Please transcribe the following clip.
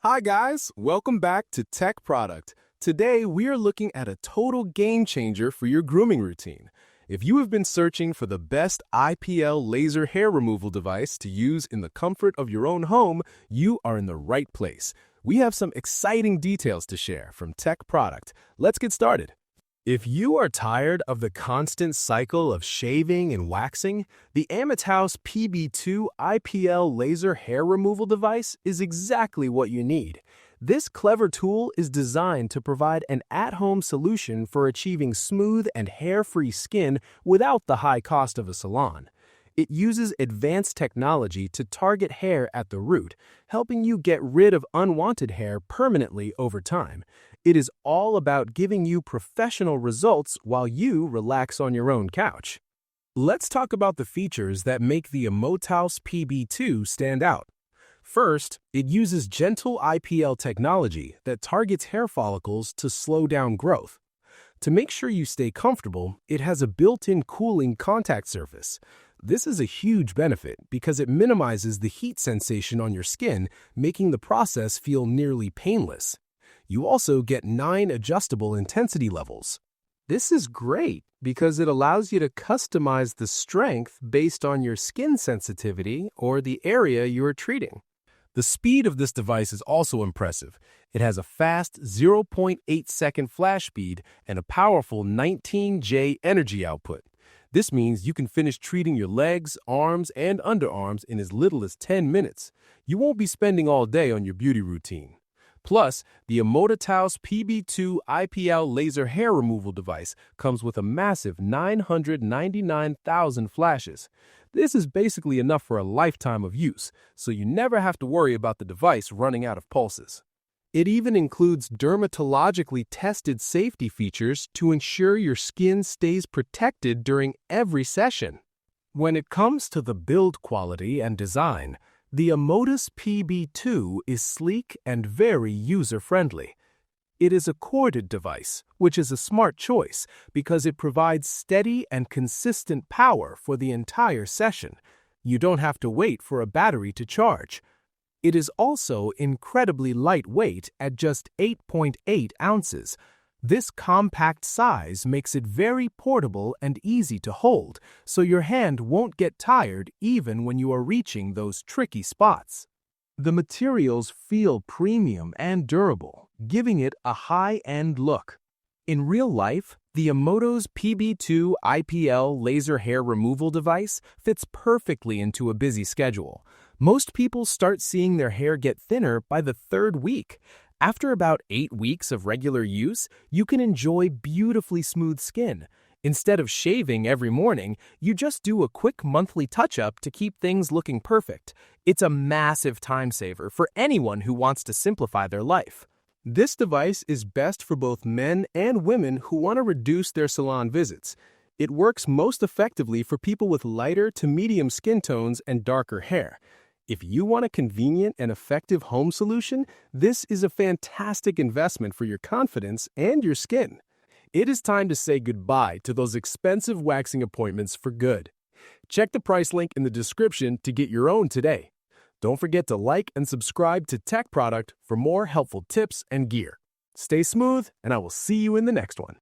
Hi guys, welcome back to Tech Product. Today we are looking at a total game changer for your grooming routine. If you have been searching for the best IPL laser hair removal device to use in the comfort of your own home, you are in the right place. We have some exciting details to share from Tech Product. Let's get started. If you are tired of the constant cycle of shaving and waxing, the House PB2 IPL laser hair removal device is exactly what you need. This clever tool is designed to provide an at-home solution for achieving smooth and hair-free skin without the high cost of a salon. It uses advanced technology to target hair at the root, helping you get rid of unwanted hair permanently over time. It is all about giving you professional results while you relax on your own couch. Let's talk about the features that make the House PB2 stand out. First, it uses gentle IPL technology that targets hair follicles to slow down growth. To make sure you stay comfortable, it has a built-in cooling contact surface. This is a huge benefit because it minimizes the heat sensation on your skin, making the process feel nearly painless. You also get 9 adjustable intensity levels. This is great because it allows you to customize the strength based on your skin sensitivity or the area you are treating. The speed of this device is also impressive. It has a fast 0.8-second flash speed and a powerful 19J energy output. This means you can finish treating your legs, arms, and underarms in as little as 10 minutes. You won't be spending all day on your beauty routine. Plus, the House PB2 IPL laser hair removal device comes with a massive 999,000 flashes. This is basically enough for a lifetime of use, so you never have to worry about the device running out of pulses. It even includes dermatologically tested safety features to ensure your skin stays protected during every session. When it comes to the build quality and design, the House PB2 is sleek and very user-friendly. It is a corded device, which is a smart choice because it provides steady and consistent power for the entire session. You don't have to wait for a battery to charge. It is also incredibly lightweight at just 8.8 ounces. This compact size makes it very portable and easy to hold, so your hand won't get tired even when you are reaching those tricky spots. The materials feel premium and durable, giving it a high-end look. In real life, the House PB2 IPL laser hair removal device fits perfectly into a busy schedule. Most people start seeing their hair get thinner by the 3rd week. After about 8 weeks of regular use, you can enjoy beautifully smooth skin. Instead of shaving every morning, you just do a quick monthly touch-up to keep things looking perfect. It's a massive time saver for anyone who wants to simplify their life. This device is best for both men and women who want to reduce their salon visits. It works most effectively for people with lighter to medium skin tones and darker hair. If you want a convenient and effective home solution, this is a fantastic investment for your confidence and your skin. It is time to say goodbye to those expensive waxing appointments for good. Check the price link in the description to get your own today. Don't forget to like and subscribe to Tech Product for more helpful tips and gear. Stay smooth, and I will see you in the next one.